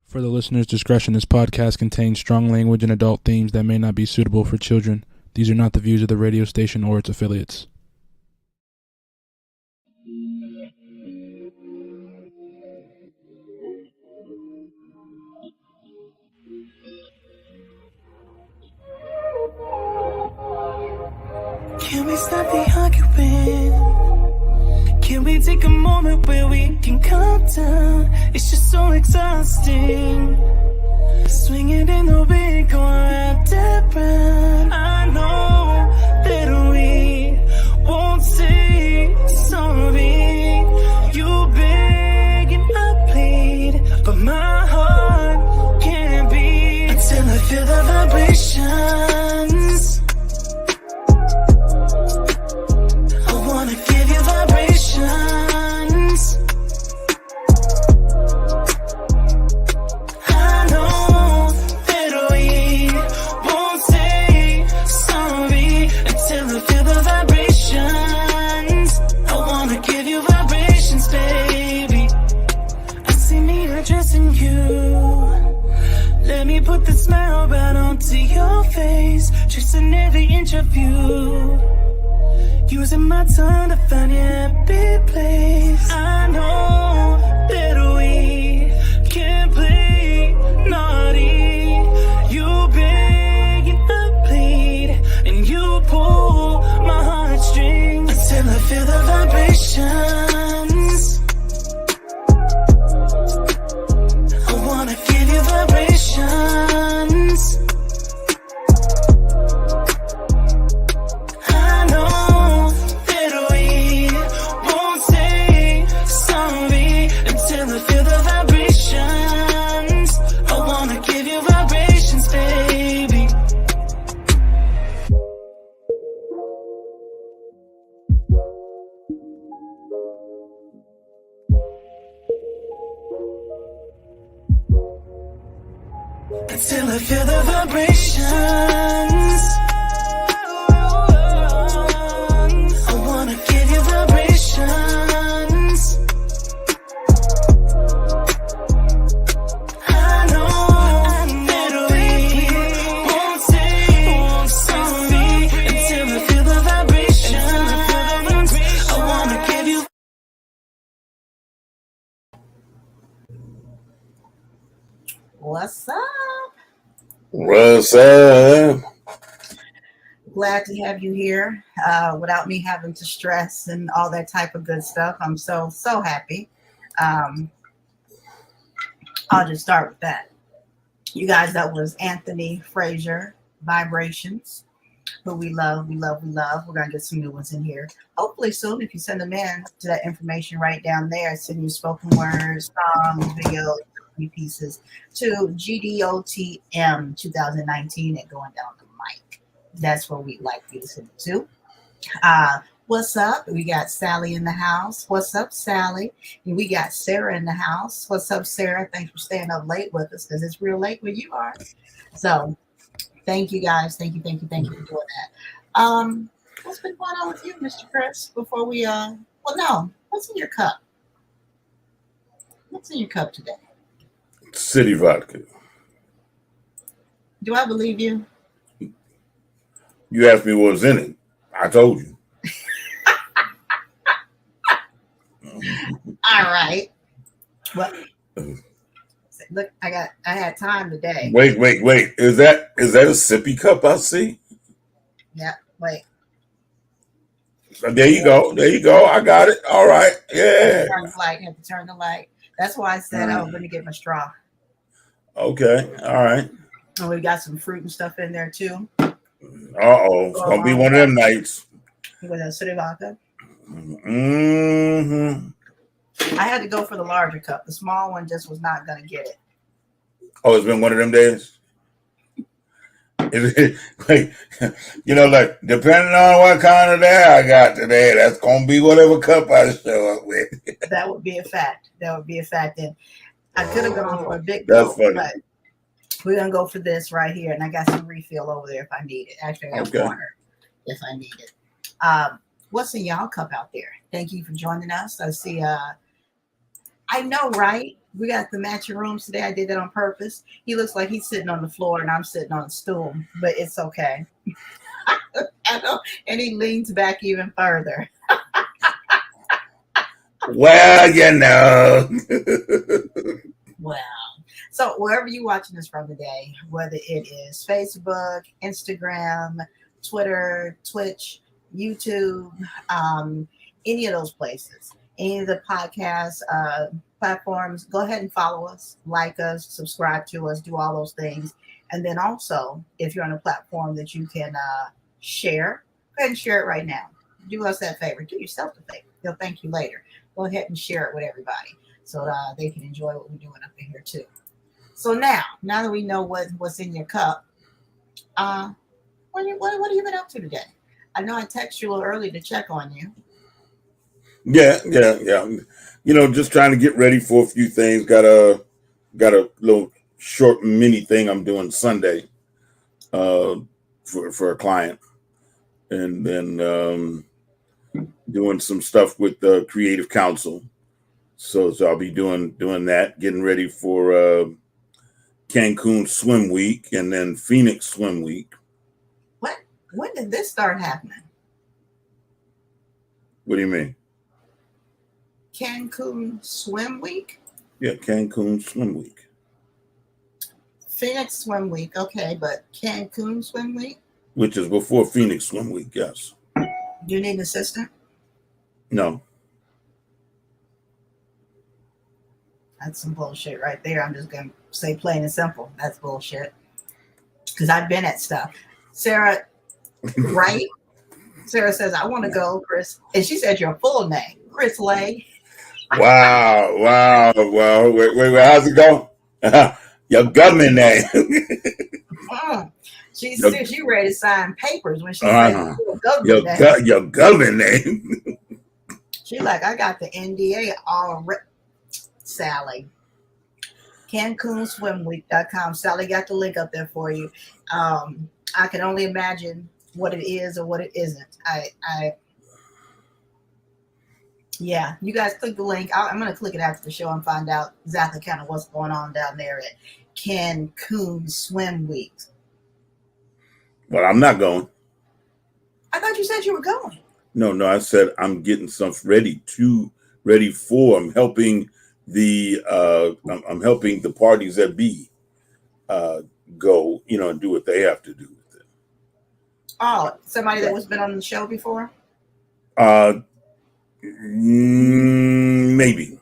For the listener's discretion, this podcast contains strong language and adult themes that may not be suitable for children. These are not the views of the radio station or its affiliates. Can we stop the arguing? Can we take a moment where we can calm down? It's just so exhausting. Swinging in the wind, going round and round. I know that we won't say sorry. You beg and I plead, but my heart can't beat until I feel the vibrations. I wanna give you vibrations. I know that we won't say sorry until I feel the vibrations. I wanna give you vibrations, baby. I see me addressing you. Let me put the smile right onto your face, tracing every inch of you. Using my tongue to find your happy place. I know that we can play naughty. You beg and I plead, and you pull my heartstrings until I feel the vibrations. I wanna give you vibrations. I know that we won't say sorry until I feel the vibrations. I wanna give you vibrations, baby. Until I feel the vibrations. I wanna give you vibrations. I know that we won't say sorry until I feel the vibrations. I wanna give you. What's up? What's up? Glad to have you here without me having to stress and all that type of good stuff. I'm so happy. I'll just start with that. You guys, that was Anthony Frazier, Vibrations, who we love. We're going to get some new ones in here. Hopefully soon, if you send them in to that information right down there, send your spoken words, songs, videos, pieces to GDOTM 2019 and going down the mic. That's where we'd like you to send it to. What's up? We got Sally in the house. What's up, Sally? And we got Sarah in the house. What's up, Sarah? Thanks for staying up late with us because it's real late where you are. So thank you guys. Thank you for doing that. What's been going on with you, Mr. Chris? Before we what's in your cup? What's in your cup today? City vodka. Do I believe you? You asked me what was in it. I told you. All right. Well, look, I had time today. Wait. Is that a sippy cup I see? Yeah, wait. There you go. I got it. All right. Yeah. Had to turn the light. That's why I said I was going to get my straw. Okay. All right. And we got some fruit and stuff in there too. It's gonna be one of them nights. With a city vodka. Mm-hmm. I had to go for the larger cup. The small one just was not going to get it. Oh, it's been one of them days. Like, depending on what kind of day I got today, that's gonna be whatever cup I show up with. That would be a fact. And I could have gone for a big That's cup, funny. but we're gonna go for this right here. And I got some refill over there if I need it. Actually, I got water if I need it. What's in y'all cup out there? Thank you for joining us. I see I I know, right? We got the matching rooms today. I did that on purpose. He looks like he's sitting on the floor and I'm sitting on a stool, but it's okay. I know, and he leans back even further. Well, you know. Wow. So wherever you're watching this from today, whether it is Facebook, Instagram, Twitter, Twitch, YouTube, any of those places, any of the podcast platforms, go ahead and follow us, like us, subscribe to us, do all those things. And then also, if you're on a platform that you can share, go ahead and share it right now. Do us that favor. Do yourself the favor. They'll thank you later. Go ahead and share it with everybody so they can enjoy what we're doing up in here too. So now that we know what's in your cup, what have you been up to today? I know I texted you a little early to check on you. Yeah. You know, just trying to get ready for a few things. Got a little short mini thing I'm doing Sunday for a client, and then doing some stuff with the Creative Council. So I'll be doing that, getting ready for Cancun Swim Week and then Phoenix Swim Week. What? When did this start happening? What do you mean? Cancun Swim Week? Yeah, Cancun Swim Week. Phoenix Swim Week, okay, but Cancun Swim Week? Which is before Phoenix Swim Week, yes. Do you need an assistant? No. That's some bullshit right there. I'm just going to say plain and simple. That's bullshit. Because I've been at stuff. Sarah, right? Sarah says, I want to go, Chris. And she said your full name, Chris Lay. Wow. Wait, how's it going? Your government name. She said she ready to sign papers when she said your government name. She like, I got the NDA already. Sally. CancunSwimWeek.com. Sally got the link up there for you. I can only imagine what it is or what it isn't. Yeah, you guys click the link. I'm going to click it after the show and find out exactly kind of what's going on down there at Cancun Swim Week. Well, I'm not going. I thought you said you were going. No, I said I'm getting stuff ready for. I'm helping the parties that be go, and do what they have to do with it. Oh, somebody that was been on the show before? Maybe.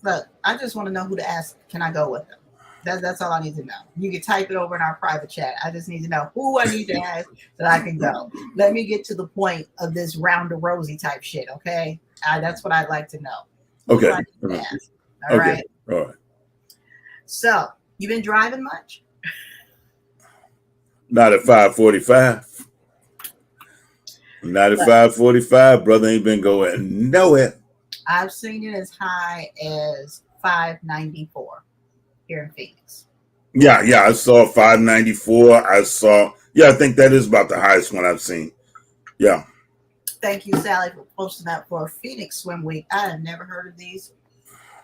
Look, I just want to know who to ask. Can I go with them? That's all I need to know. You can type it over in our private chat. I just need to know who I need to ask that I can go. Let me get to the point of this Round of Rosie type shit, okay? That's what I'd like to know. Okay. All right. All right. So, you been driving much? Not at 5:45. Not at 5:45. Brother ain't been going nowhere. I've seen it as high as 594 here in Phoenix. Yeah. I saw 594. I think that is about the highest one I've seen. Yeah. Thank you, Sally, for posting that for Phoenix Swim Week. I have never heard of these.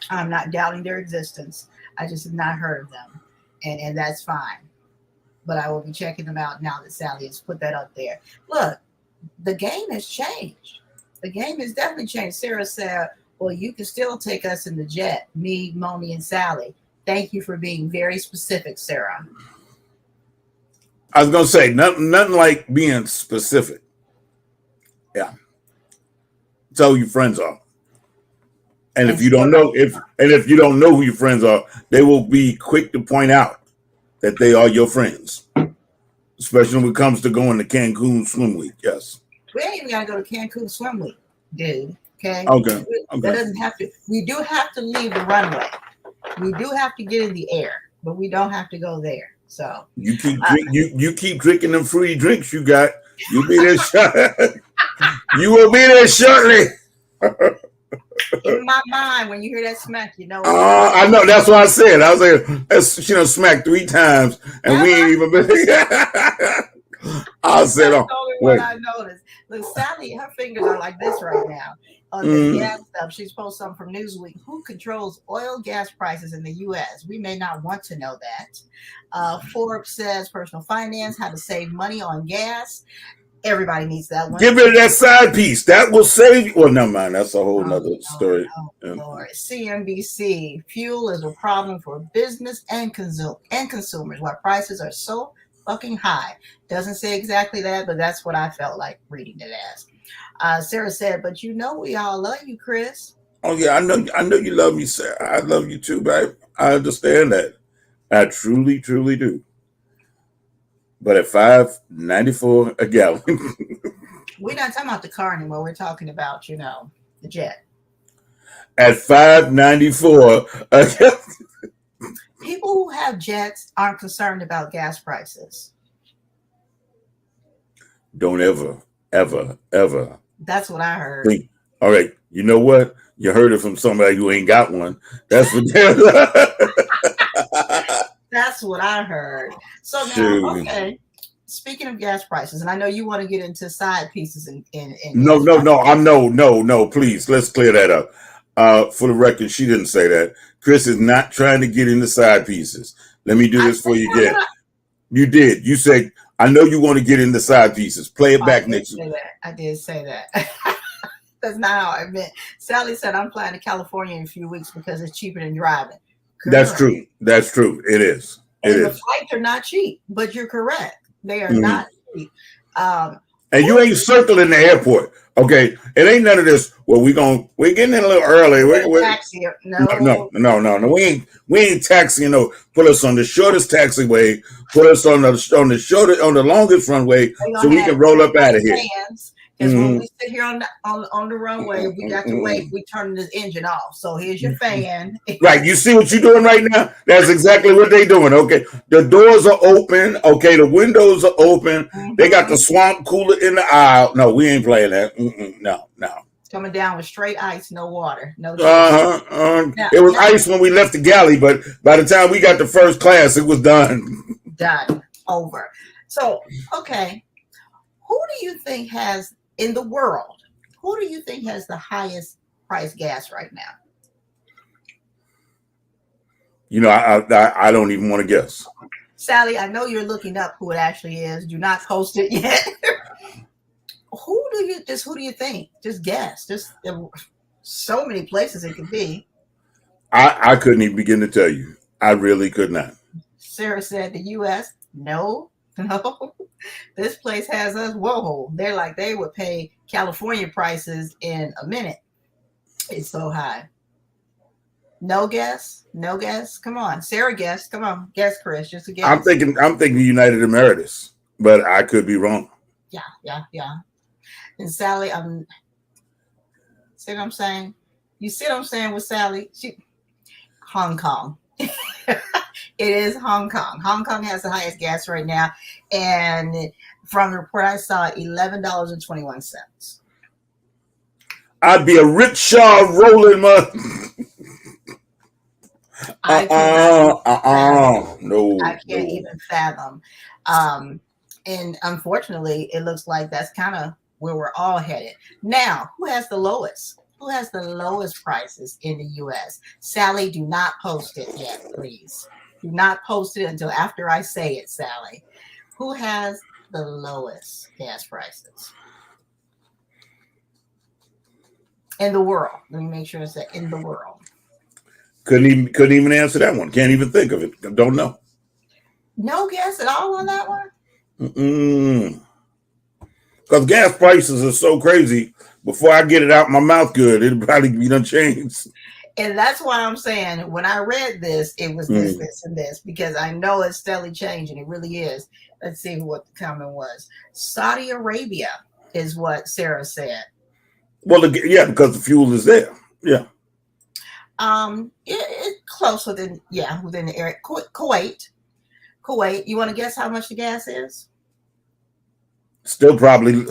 I'm not doubting their existence. I just have not heard of them. And that's fine. But I will be checking them out now that Sally has put that up there. Look, the game has changed. The game has definitely changed. Sarah said, well, you can still take us in the jet, me, Moni, and Sally. Thank you for being very specific, Sarah. I was going to say, nothing like being specific. Yeah. Tell who your friends are. And if you don't know, if you don't know who your friends are, they will be quick to point out that they are your friends. Especially when it comes to going to Cancun Swim Week. Yes. We ain't even gotta go to Cancun Swim Week, dude. Okay. Okay. That doesn't have to. We do have to leave the runway. We do have to get in the air, but we don't have to go there. So you keep drinking them free drinks you got. You'll be there. You will be there shortly. In my mind, when you hear that smack, you know. I know. That's what I said. I was like, she done smacked 3 times, and we ain't even been. I said, that's the only one I noticed. Look, Sally, her fingers are like this right now. on this gas stuff. She's posted something from Newsweek. Who controls oil gas prices in the U.S.? We may not want to know that. Forbes says personal finance, how to save money on gas. Everybody needs that one. Give it that side piece. That will save you. Well, never mind. That's a whole nother story. Lord. CNBC, fuel is a problem for business and consumers. Why prices are so fucking high. Doesn't say exactly that, but that's what I felt like reading it as. Sarah said, but you know we all love you, Chris. Oh yeah, I know you love me, Sarah. I love you too, babe. I understand that. I truly, truly do. But at $5.94 a gallon. We're not talking about the car anymore. We're talking about, the jet. At $5.94 a gallon. People who have jets aren't concerned about gas prices. Don't ever. That's what I heard. Think, all right, you know what? You heard it from somebody who ain't got one. That's what That's what I heard. So now, okay. Speaking of gas prices, and I know you want to get into side pieces No, please. Let's clear that up. For the record, she didn't say that. Chris is not trying to get into side pieces. Let me do this for you again. You did. You said, I know you want to get into side pieces. Play it back next week. I did say that. That's not how I meant. Sally said, I'm flying to California in a few weeks because it's cheaper than driving. Correct. That's true. It is. The flights are not cheap, but you're correct. They are not cheap. And you ain't circling the airport. Okay. It ain't none of this. Well, we're getting in a little early. No. We ain't taxiing. No, put us on the shortest taxiway. Put us on the longest runway so we can roll up out of here. Because when we sit here on the runway, we got to wait. We turn this engine off. So here's your fan. Right. You see what you're doing right now? That's exactly what they're doing. Okay. The doors are open. Okay. The windows are open. They got the swamp cooler in the aisle. No, we ain't playing that. No. It's coming down with straight ice, no water. No. It was ice when we left the galley, but by the time we got to first class, it was done. Done. Over. So, okay. Who do you think has... in the world, who do you think has the highest price gas right now? I don't even want to guess. Sally, I know you're looking up who it actually is. Do not post it yet. Who do you think? Just guess. There were so many places it could be. I couldn't even begin to tell you. I really could not. Sarah said the U.S. No. This place has us. Whoa, they're like they would pay California prices in a minute. It's so high. No guess. Come on, Sarah. Guess. Come on, guess, Chris. Just a guess. I'm thinking United Emeritus, but I could be wrong. Yeah. And Sally, see what I'm saying? You see what I'm saying with Sally? Hong Kong. It is Hong Kong. Hong Kong has the highest gas right now. And from the report I saw, $11.21. I'd be a rickshaw rolling my... No. I can't even fathom. And unfortunately, it looks like that's kind of where we're all headed. Now, who has the lowest? Who has the lowest prices in the U.S.? Sally, do not post it yet, please. Do not post it until after I say it, Sally. Who has the lowest gas prices in the world? Let me make sure it's in the world. Couldn't even answer that one. Can't even think of it. Don't know. No guess at all on that one? Because gas prices are so crazy. Before I get it out my mouth good, it'll probably be done changed. And that's why I'm saying when I read this, it was this, and this, because I know it's steadily changing. It really is. Let's see what the comment was. Saudi Arabia is what Sarah said. Well, because the fuel is there. Yeah. It's close within the area. Kuwait. You want to guess how much the gas is? Still probably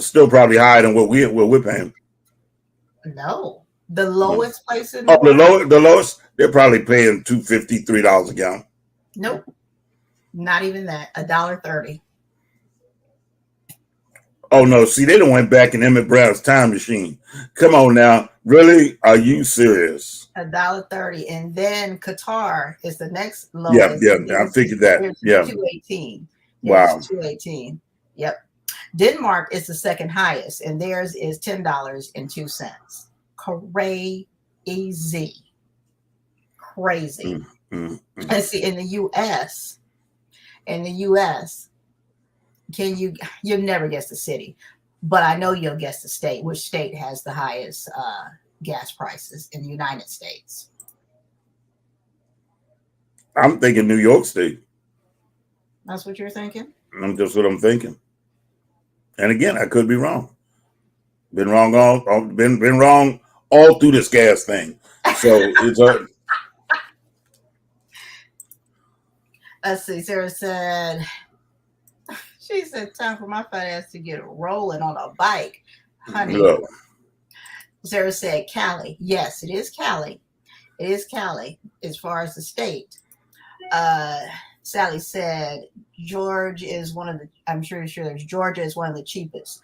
higher than what we're paying. No. The lowest place in the lowest, they're probably paying $2.50, $3 a gallon. Nope. Not even that. $1.30. Oh no! See, they done went back in Emmett Brown's time machine. Come on now, really? Are you serious? $1.30, and then Qatar is the next Yeah, lowest. yeah. And I theirs is figured that. theirs is Yeah. 218. Theirs Wow. is 218. Yep. Denmark is the second highest, and theirs is $10.02. Crazy. Let's see, in the US, you'll never guess the city, but I know you'll guess the state. Which state has the highest gas prices in the United States? I'm thinking New York State. That's what you're thinking? That's what I'm thinking. And again, I could be wrong. Been wrong been wrong all through this gas thing. So it's Let's see. Sarah said, she said, time for my fat ass to get rolling on a bike. Honey. no. Sarah said Cali. Yes, it is Cali. It is Cali as far as the state. Sally said George is one of the, I'm sure there's Georgia is one of the cheapest.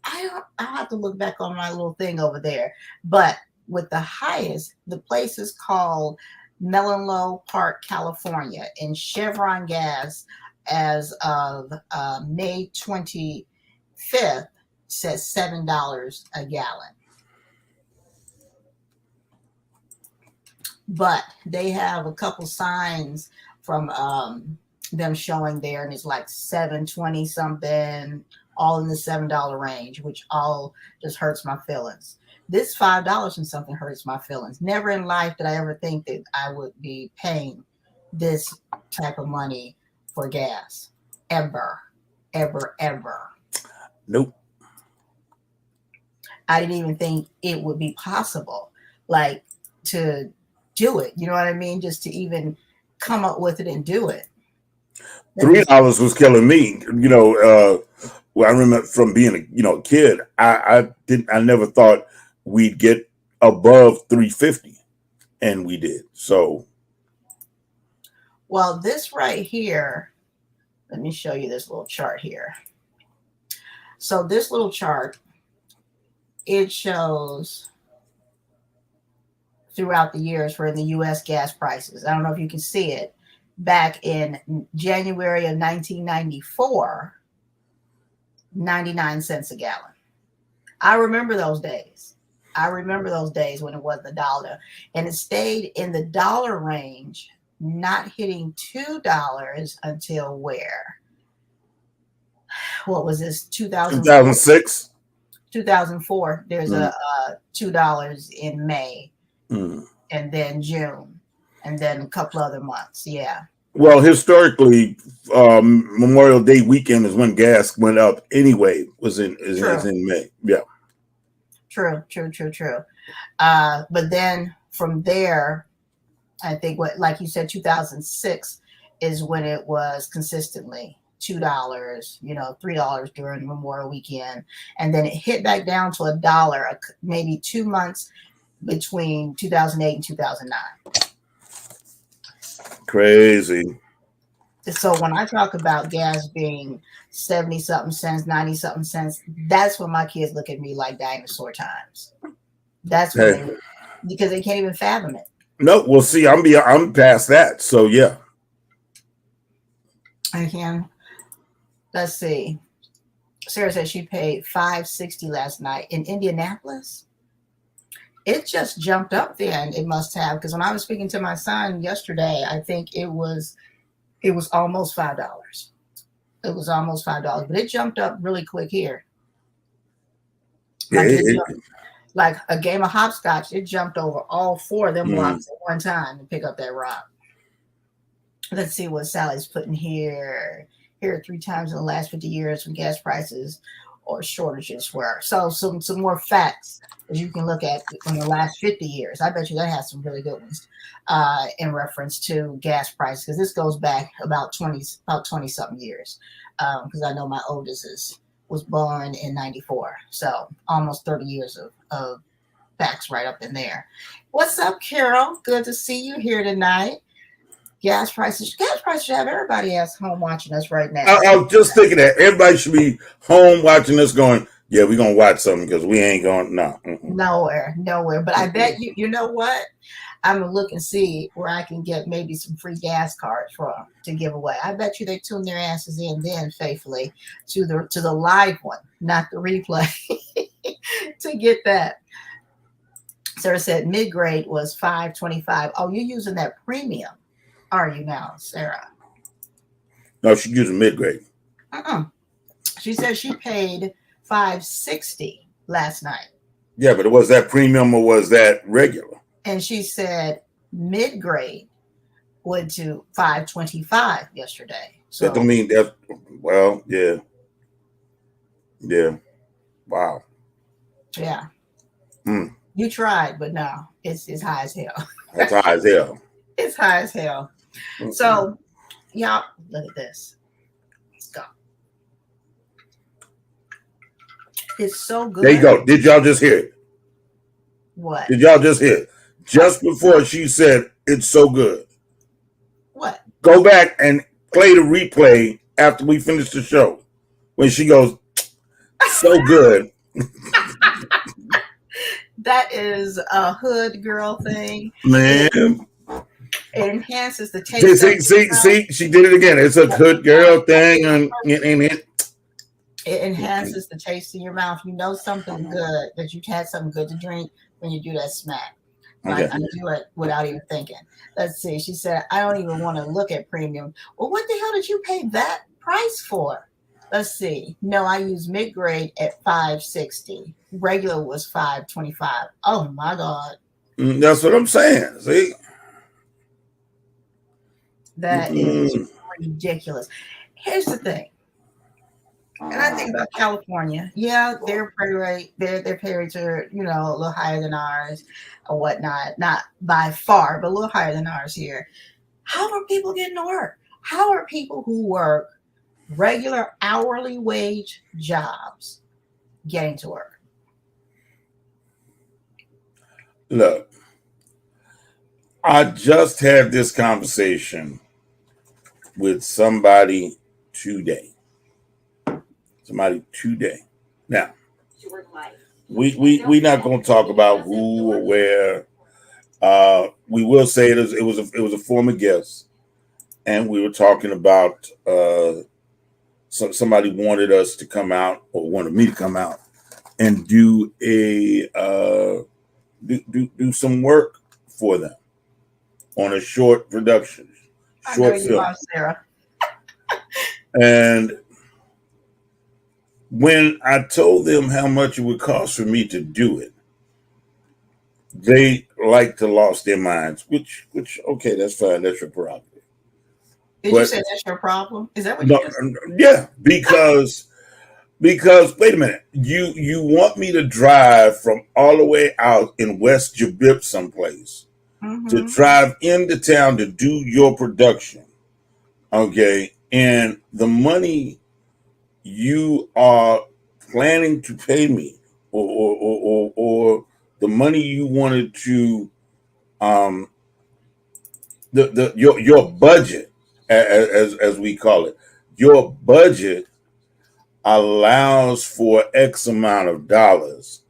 I'll have to look back on my little thing over there. But with the highest, the place is called Menlo Park, California, and Chevron gas as of May 25th says $7 a gallon. But they have a couple signs from them showing there, and it's like $7.20 something, all in the $7 range, which all just hurts my feelings. This $5 and something hurts my feelings. Never in life did I ever think that I would be paying this type of money for gas. Ever. Nope. I didn't even think it would be possible, like, to do it. You know what I mean? Just to even come up with it and do it. $3 was killing me. Well, I remember from being a kid, I never thought we'd get above $3.50, and we did. So, well, this right here, let me show you this little chart here. So this little chart, it shows throughout the years for the U.S. gas prices. I don't know if you can see it. Back in January of 1994, 99 cents a gallon. I remember those days. When it was the dollar, and it stayed in the dollar range, not hitting $2 until where? What was this? 2006? 2004. There's a $2 in May, and then June, and then a couple other months. Yeah. Well, historically, Memorial Day weekend is when gas went up. Anyway, is in May. Yeah. True. But then from there, I think like you said, 2006 is when it was consistently $2, $3 during Memorial Weekend. And then it hit back down to $1, maybe 2 months between 2008 and 2009. Crazy. So when I talk about gas being 70 something cents, 90 something cents, that's when my kids look at me like dinosaur times. That's when because they can't even fathom it. No, well, see, I'm past that. So yeah. I can. Let's see. Sarah said she paid $5.60 last night in Indianapolis. It just jumped up then. It must have, because when I was speaking to my son yesterday, I think it was almost $5. It was almost $5, but it jumped up really quick here. Like a game of hopscotch, it jumped over all four of them blocks at one time to pick up that rock. Let's see what Sally's putting here. Here 3 times in the last 50 years when gas prices or shortages were. So some more facts that you can look at in the last 50 years. I bet you that has some really good ones in reference to gas prices, because this goes back about 20 something years. Because I know my oldest was born in 94, so almost 30 years of facts right up in there. What's up, Carol? Good to see you here tonight. Gas prices should have everybody else home watching us right now. I was just thinking that everybody should be home watching this going, yeah, we're going to watch something because we ain't going, no. Nowhere. But I bet you know what? I'm going to look and see where I can get maybe some free gas cards to give away. I bet you they tune their asses in then faithfully to the live one, not the replay, to get that. Sarah said mid-grade was $5.25. Oh, you're using that premium, are you now, Sarah? No, she's using mid-grade. She said she paid $5.60 last night. Yeah, but was that premium or was that regular? And she said mid-grade went to $5.25 yesterday. So That don't mean that. Well, yeah. Wow. Yeah. Mm. You tried, but no, it's high as hell. That's high as hell. It's high as hell. Mm-hmm. So, y'all, look at this. Let's go. It's so good. There you go. Did y'all just hear it? What? Did y'all just hear it? Just before she said it's so good. What? Go back and play the replay after we finish the show. When she goes, so good. That is a hood girl thing. Man. It enhances the taste. See, she did it again. It's a good girl thing. And it enhances the taste in your mouth. You know something good, that you've had something good to drink when you do that smack. Okay. I do it without even thinking. Let's see. She said, I don't even want to look at premium. Well, what the hell did you pay that price for? Let's see. No, I use mid-grade at $5.60. Regular was $5.25. Oh my God. That's what I'm saying. See? That is ridiculous. Here's the thing. And I think about California. Yeah, their pay rate, their pay rates are, a little higher than ours or whatnot. Not by far, but a little higher than ours here. How are people getting to work? How are people who work regular hourly wage jobs getting to work? Look, I just had this conversation with somebody today. Now, we not going to talk about who or where. We will say it was a former guest, and we were talking about somebody wanted us to come out, or wanted me to come out and do do some work for them on a short production, short film. Are, Sarah. And when I told them how much it would cost for me to do it, they like to lost their minds, which okay, that's fine. That's your prerogative. Did you say that's your problem? Is that what you said? Yeah, because wait a minute. You want me to drive from all the way out in West Jabip someplace to drive into town to do your production. Okay. And the money you are planning to pay me, or the money you wanted to, your budget, as we call it, your budget allows for X amount of dollars,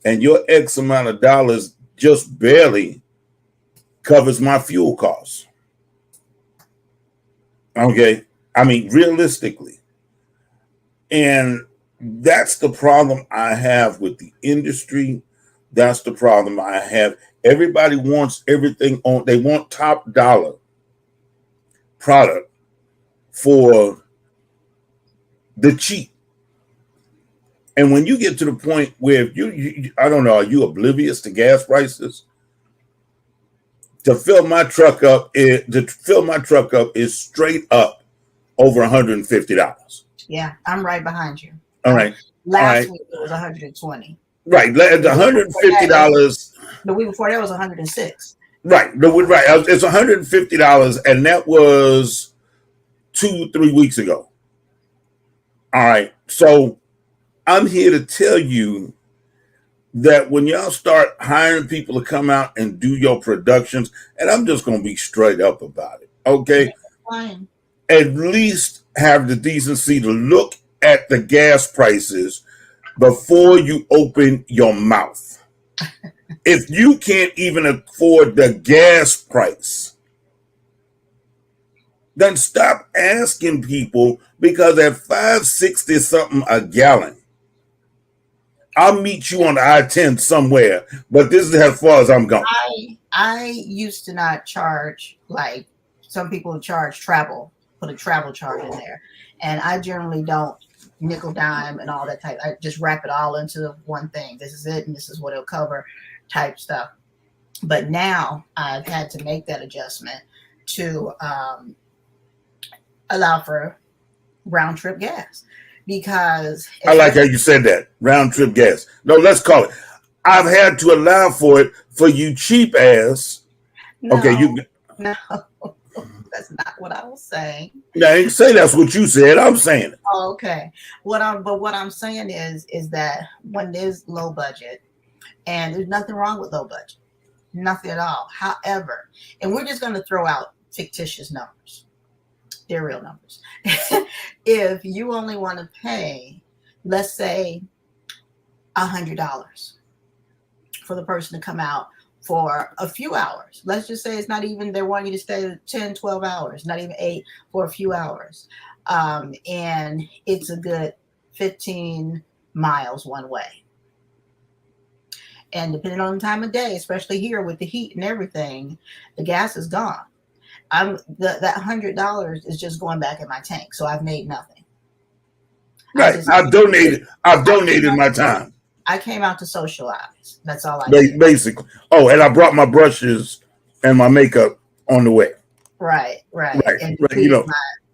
and your X amount of dollars just barely covers my fuel costs. Okay. I mean, realistically. And that's the problem I have with the industry. That's the problem I have. Everybody wants everything on. They want top dollar product for the cheap. And when you get to the point where you I don't know, are you oblivious to gas prices? To fill my truck up is straight up over $150. Yeah, I'm right behind you. All right. Last week it was $120. Right, $150. The week before that was $106. Right, it's $150, and that was 2-3 weeks ago. All right, so I'm here to tell you that when y'all start hiring people to come out and do your productions, and I'm just going to be straight up about it. Okay, Fine. at least have the decency to look at the gas prices before you open your mouth. If you can't even afford the gas price, then stop asking people, because at 5.60 something a gallon, I'll meet you on I-10 somewhere, but this is as far as I'm going. I used to not charge like some people charge travel, put a travel charge in there, and I generally don't nickel dime and all that type. I just wrap it all into one thing. This is it, and this is what it'll cover, type stuff. But now I've had to make that adjustment to allow for round trip gas, because I like how you said that, round trip gas. No, let's call it. I've had to allow for it for you cheap ass. no, Okay, you. no, that's not what I was saying. I didn't say that's what you said. I'm saying it. Oh, okay. What I'm saying is that when there's low budget, and there's nothing wrong with low budget, nothing at all. However, and we're just going to throw out fictitious numbers. They're real numbers. If you only want to pay, let's say, $100 for the person to come out for a few hours. Let's just say it's not even, they want you to stay 10, 12 hours, not even 8, for a few hours. And it's a good 15 miles one way. And depending on the time of day, especially here with the heat and everything, the gas is gone. That $100 is just going back in my tank. So I've made nothing. Right. I've donated my time. I came out to socialize. That's all I did. Basically. Oh, and I brought my brushes and my makeup on the way. Right. And you know,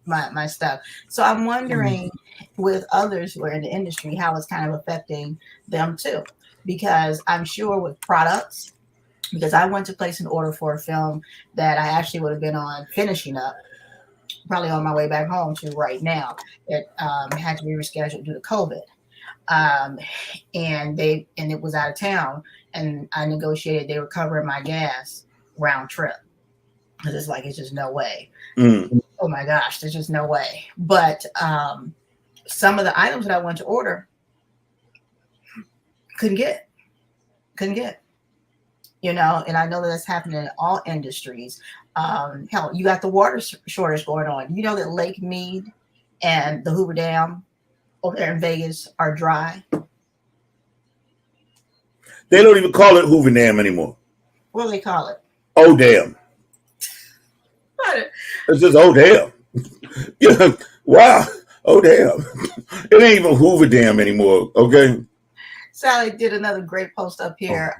my stuff. So I'm wondering with others who are in the industry, how it's kind of affecting them too. Because I'm sure with products, because I went to place an order for a film that I actually would have been on finishing up, probably on my way back home to right now. It had to be rescheduled due to COVID. And it was out of town, and I negotiated, they were covering my gas round trip. Because it's just no way. Oh my gosh, there's just no way. But some of the items that I went to order, couldn't get, and I know that that's happening in all industries. Hell, you got the water shortage going on. You know that Lake Mead and the Hoover Dam over there in Vegas are dry. They don't even call it Hoover Dam anymore. What do they call it? Oh damn. It's just oh damn. Yeah. Wow. Oh damn. It ain't even Hoover Dam anymore. Okay. Sally did another great post up here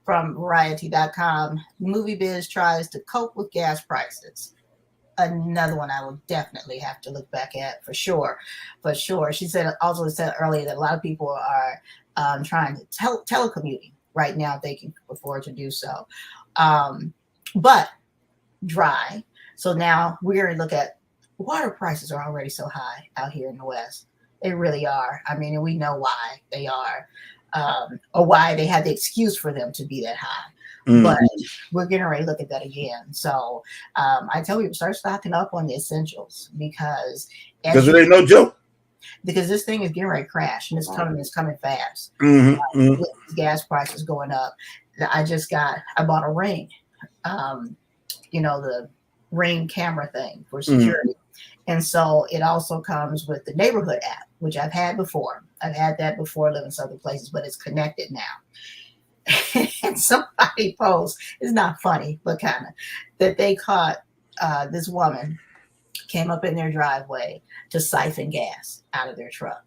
from Variety.com. Movie Biz tries to cope with gas prices. Another one I will definitely have to look back at for sure. She said earlier that a lot of people are trying to telecommuting right now if they can afford to do so. But dry. So now we're going to look at water prices are already so high out here in the West. They really are. I mean, and we know why they are, or why they had the excuse for them to be that high. But we're getting ready to look at that again. So I tell you, start stocking up on the essentials because it ain't no joke. Because this thing is getting ready to crash, and it's coming fast. With gas prices going up. I bought a Ring, the Ring camera thing for security. And so it also comes with the neighborhood app, which I've had before. I've had that before, living in other places, but it's connected now. And somebody posts, it's not funny, but kind of, that they caught this woman came up in their driveway to siphon gas out of their truck.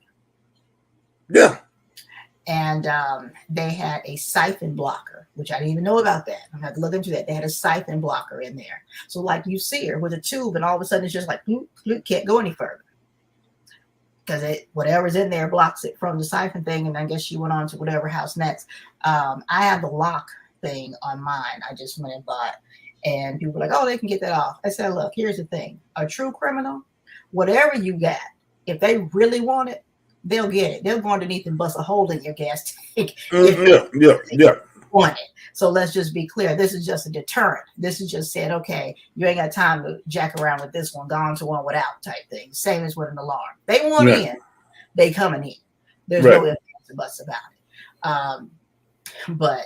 Yeah. And they had a siphon blocker, which I didn't even know about that. I had to look into that. They had a siphon blocker in there. So like you see her with a tube, and all of a sudden it's just like, can't go any further. Because whatever's in there blocks it from the siphon thing. And I guess she went on to whatever house next. I have the lock thing on mine. I just went and bought. And people were like, oh, they can get that off. I said, look, here's the thing. A true criminal, whatever you got, if they really want it, they'll get it. They'll go underneath and bust a hole in your gas tank. Yeah. want it. So let's just be clear. This is just a deterrent. This is just saying, okay, you ain't got time to jack around with this one, gone to one without type thing. Same as with an alarm. They want in, they coming in. There's no ifs, ands, or buts about it. But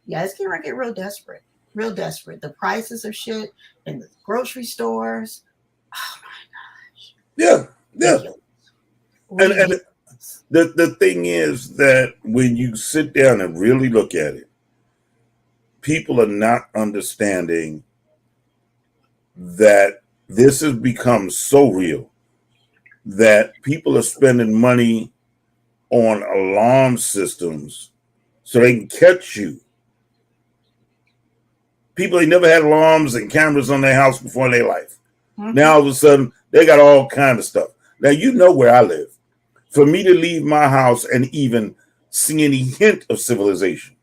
yeah, it's going to get real desperate. Real desperate. The prices of shit in the grocery stores. Oh my gosh. Yeah. And the thing is that when you sit down and really look at it, people are not understanding that this has become so real that people are spending money on alarm systems so they can catch you. People ain't never had alarms and cameras on their house before in their life. Now all of a sudden they got all kind of stuff. Now you know where I live. For me to leave my house and even see any hint of civilization,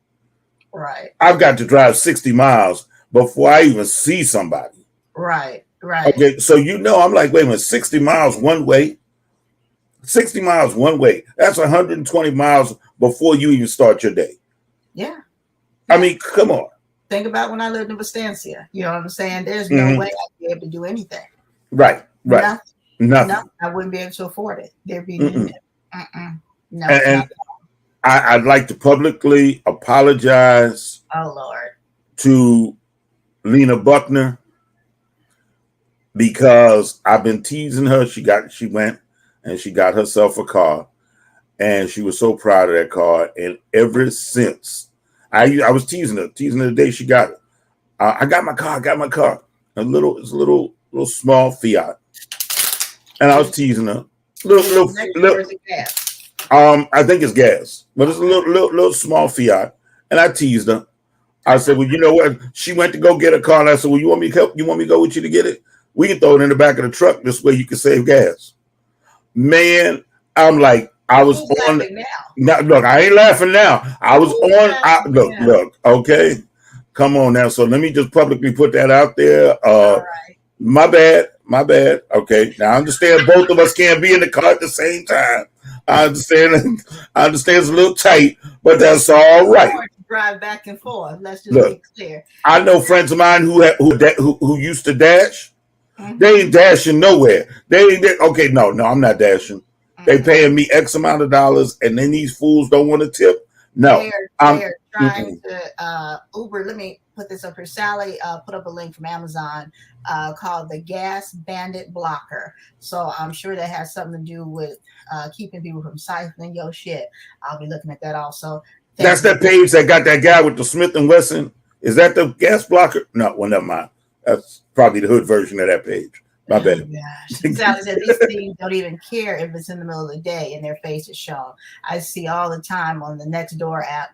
right, I've got to drive 60 miles before I even see somebody. Right. Okay, so I'm like, wait a minute, 60 miles one way? 60 miles one way. That's 120 miles before you even start your day. Yeah. I mean, come on. Think about when I lived in Vistancia. You know what I'm saying? There's no way I'd be able to do anything. Right. Nothing. I wouldn't be able to afford it. There'd be no. And I'd like to publicly apologize. Oh Lord. To Lena Buckner, because I've been teasing her. She went and she got herself a car, and she was so proud of that car. And ever since, I was teasing her the day she got it. I got my car. It's a little small Fiat, and I was teasing her. Little I think it's gas, but it's a little small Fiat, and I teased her. I said, well, you know what? She went to go get a car, and I said, well, you want me to help? You want me to go with you to get it? We can throw it in the back of the truck. This way you can save gas. Man, I'm like, I was on. Now, look, I ain't laughing now. I was on. Look, okay. Come on now. So let me just publicly put that out there. All right. My bad. Okay. Now I understand both of us can't be in the car at the same time. I understand it's a little tight, but that's all right. Drive back and forth. Let's just be clear. I know friends of mine who used to dash. They ain't dashing nowhere. Okay, no, I'm not dashing. They paying me X amount of dollars, and then these fools don't want to tip. No, they're trying to Uber. Let me put this up here. Sally put up a link from Amazon called the Gas Bandit Blocker. So I'm sure that has something to do with keeping people from siphoning your shit. I'll be looking at that also. That's that page that got that guy with the Smith & Wesson. Is that the gas blocker? No, well, never mind. That's probably the hood version of that page. My bad. Sally said these things don't even care if it's in the middle of the day and their face is shown. I see all the time on the Nextdoor app,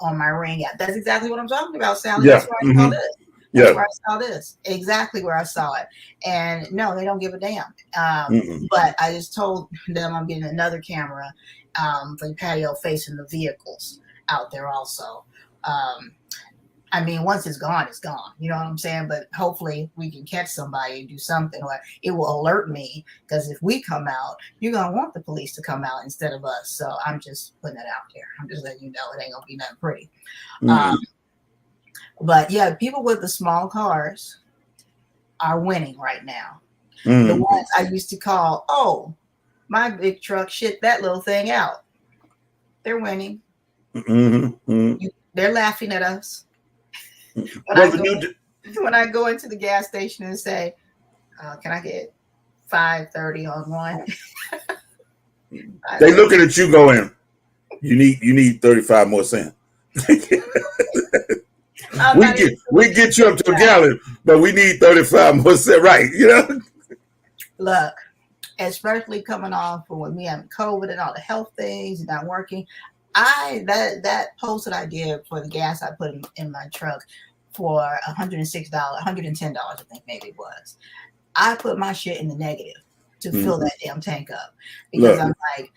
on my Ring app. That's exactly what I'm talking about, Sally. That's where I saw this. That's where I saw this. Exactly where I saw it. And no, they don't give a damn. But I just told them I'm getting another camera for the patio facing the vehicles out there also. I mean, once it's gone, it's gone. You know what I'm saying? But hopefully we can catch somebody and do something, or it will alert me, because if we come out, you're going to want the police to come out instead of us. So I'm just putting that out there. I'm just letting you know it ain't going to be nothing pretty. But yeah, people with the small cars are winning right now. The ones I used to call, oh, my big truck shit that little thing out. They're winning. They're laughing at us. When I go into the gas station and say, can I get $5.30 on one? They looking at you going, you need 35 more cents. we get you up to a gallon, but we need 35 more cents, right? You know. Look, especially coming off from when we had COVID and all the health things and not working. That post that I did for the gas I put in my truck for $106, $110, I think maybe it was. I put my shit in the negative to fill that damn tank up, because I'm like,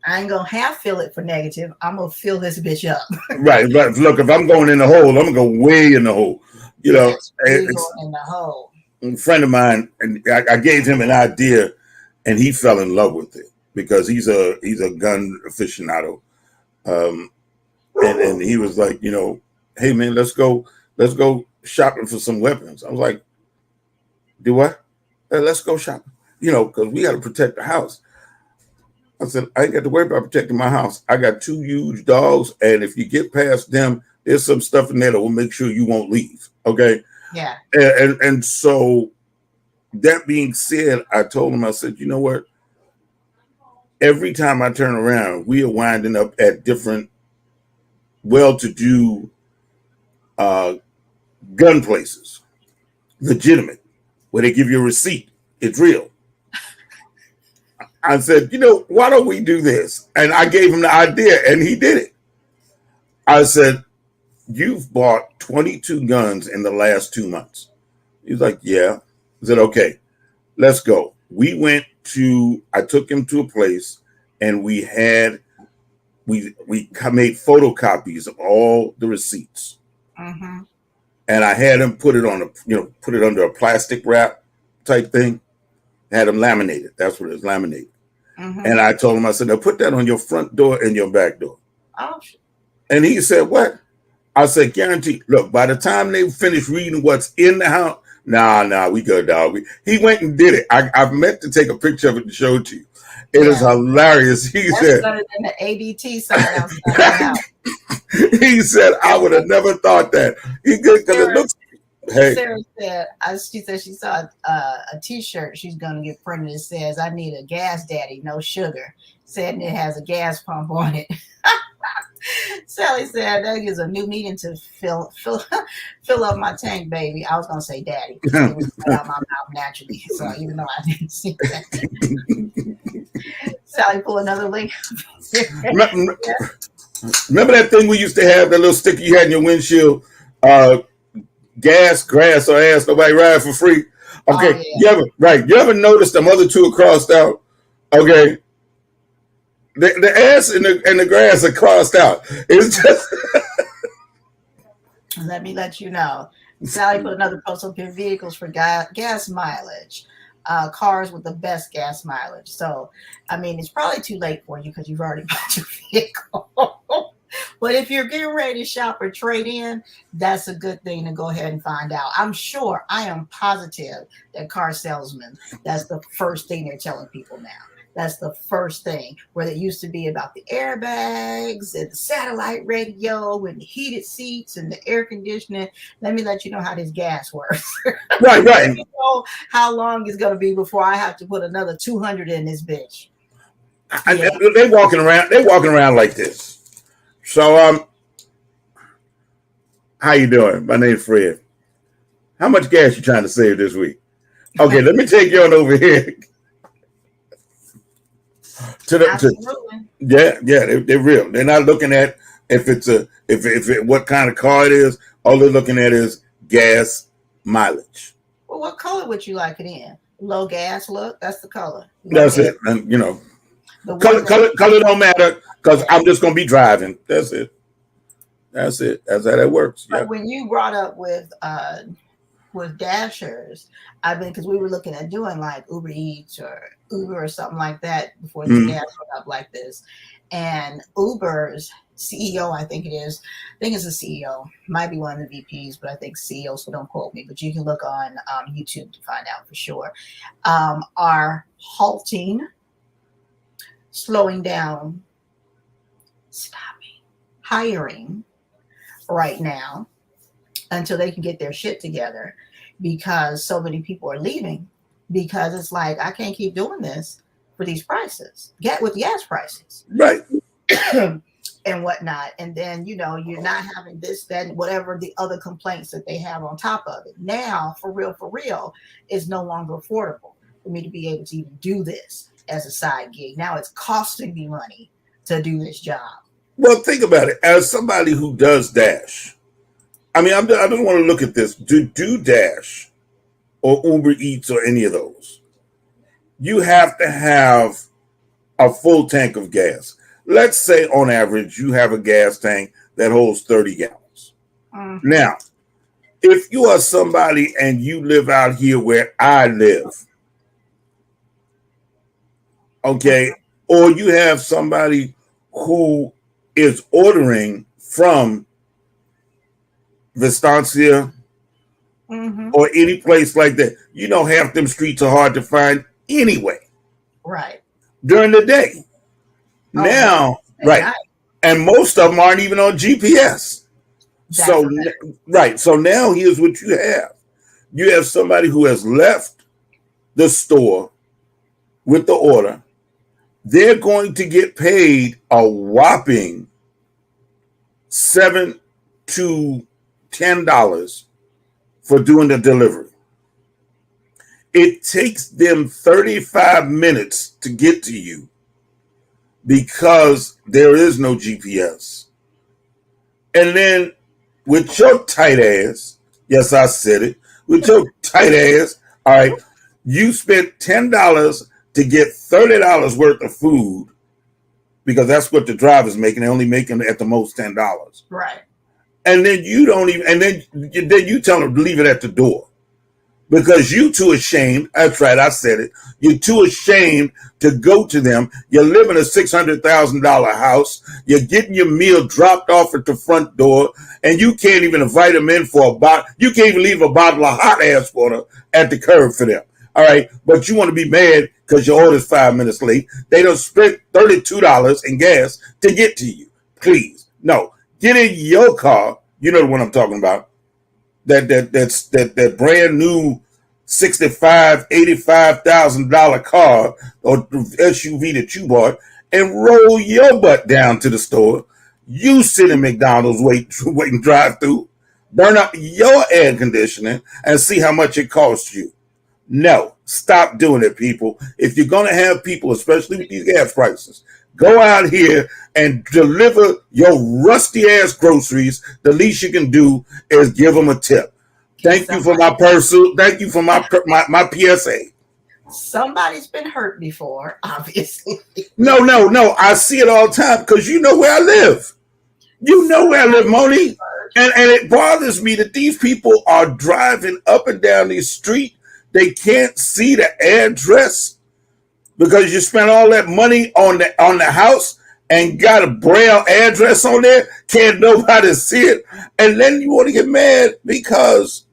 I ain't gonna half fill it for negative. I'm gonna fill this bitch up. Right. Look, if I'm going in the hole, I'm gonna go way in the hole. You know, it's going in the hole. A friend of mine, and I gave him an idea, and he fell in love with it because he's a gun aficionado. and he was like, hey man, let's go shopping for some weapons. I was like, do what? Let's go shopping, because we got to protect the house. I said, I ain't got to worry about protecting my house. I got 2 huge dogs, and if you get past them, there's some stuff in there that will make sure you won't leave. Okay. Yeah. And so that being said, I told him, I said, you know what? Every time I turn around, we are winding up at different well-to-do gun places, legitimate, where they give you a receipt. It's real. I said, why don't we do this? And I gave him the idea, and he did it. I said, you've bought 22 guns in the last 2 months. He's like, yeah. I said, okay, let's go. I took him to a place, and we made photocopies of all the receipts. Mm-hmm. And I had him put it under a plastic wrap type thing. Had them laminated. That's what it is, laminated. Mm-hmm. And I told him, I said, now put that on your front door and your back door. Oh. And he said, what? I said, guaranteed. Look, by the time they finish reading what's in the house, nah, we good, dog. He went and did it. I've meant to take a picture of it and show it to you. It is hilarious. He said, better than the ADT sign outside the house. He said, I would have never thought that. He good because it looks. Hey. Sarah said, she said she saw a T-shirt she's going to get printed. It says, I need a gas daddy, no sugar. Said, and it has a gas pump on it. Sally said, that gives a new meaning to fill up my tank, baby. I was going to say daddy. It was out my mouth naturally. So even though I didn't see that. Sally, pull another link. Remember that thing we used to have, that little sticker you had in your windshield? Gas, grass, or ass, nobody ride for free. Okay, oh, yeah. You ever notice them other two are crossed out? Okay, the ass and the grass are crossed out. It's just. Let me let you know. Sally put another post up here: vehicles for gas mileage, cars with the best gas mileage. So, I mean, it's probably too late for you because you've already bought your vehicle. But if you're getting ready to shop or trade in, that's a good thing to go ahead and find out. I am positive that car salesmen, that's the first thing they're telling people now. That's the first thing, where it used to be about the airbags and the satellite radio and the heated seats and the air conditioning. Let me let you know how this gas works. Right. Let me know how long it's going to be before I have to put another 200 in this bitch. Yeah. They're walking around like this. So, how you doing? My name's Fred. How much gas you trying to save this week? Okay, let me take you on over here. They're real. They're not looking at what kind of car it is. All they're looking at is gas mileage. Well, what color would you like it in? Low gas look. That's the color. That's it. And color don't matter because I'm just gonna be driving. That's it. That's how that works. Yeah. But when you brought up with dashers, because we were looking at doing like Uber Eats or Uber or something like that before the gas went up like this, and Uber's CEO, I think it's the CEO, might be one of the VPs, but I think CEO, so don't quote me, but you can look on YouTube to find out for sure, are halting, slowing down, stopping hiring right now until they can get their shit together, because so many people are leaving, because it's like, I can't keep doing this for these prices, with gas prices. Right. And whatnot. And then, you're not having this, that, whatever the other complaints that they have on top of it. Now, for real, it's no longer affordable for me to be able to even do this as a side gig. Now it's costing me money to do this job. Well, think about it. As somebody who does Dash, I mean, I just want to look at this. Do Dash or Uber Eats or any of those, you have to have a full tank of gas. Let's say on average, you have a gas tank that holds 30 gallons. Mm-hmm. Now, if you are somebody and you live out here where I live, okay, or you have somebody who is ordering from Vistancia Mm-hmm. or any place like that. You know, half them streets are hard to find anyway Right. during the day. Oh, yeah. Now, At right. night. And most of them aren't even on GPS. That's So, right. right. So now here's what you have. You have somebody who has left the store with the order. They're going to get paid a whopping $7 to $10 for doing the delivery. It takes them 35 minutes to get to you because there is no GPS. And then with your tight ass, yes, I said it, with your tight ass, all right, you spent $10 to get $30 worth of food because that's what the driver's making. They're only making at the most $10. Right. And then you don't even, and then you tell them to leave it at the door because you too ashamed. That's right, I said it. You're too ashamed to go to them. You live in a $600,000 house. You're getting your meal dropped off at the front door, and you can't even invite them in for a bottle. You can't even leave a bottle of hot ass water at the curb for them. All right, but you want to be mad because your order's 5 minutes late. They don't spend $32 in gas to get to you. Please, no. Get in your car. You know the one I'm talking about. That brand new $85,000 car or SUV that you bought, and roll your butt down to the store. You sit in McDonald's waiting drive through, burn up your air conditioning, and see how much it costs you. No, stop doing it, people. If you're going to have people, especially with these gas prices, go out here and deliver your rusty ass groceries. The least you can do is give them a tip. Thank you for my pursuit. Thank you for my PSA. Somebody's been hurt before, obviously. No. I see it all the time because you know where I live. You know where I live, Moni. And it bothers me that these people are driving up and down the street. They can't see the address because you spent all that money on the house and got a braille address on there. Can't nobody see it. And then you want to get mad because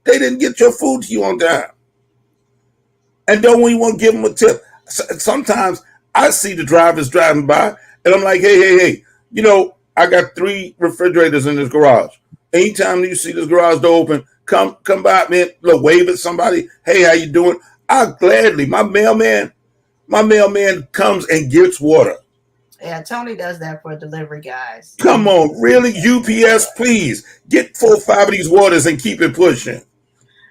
they didn't get your food to you on time. And don't even want to give them a tip. Sometimes I see the drivers driving by and I'm like, hey, you know, I got 3 refrigerators in this garage. Anytime you see this garage door open, come by, man. Look, wave at somebody. Hey, how you doing? I'll gladly. My mailman comes and gets water. Yeah, Tony does that for delivery guys. Come on, really? UPS, please get 4 or 5 of these waters and keep it pushing.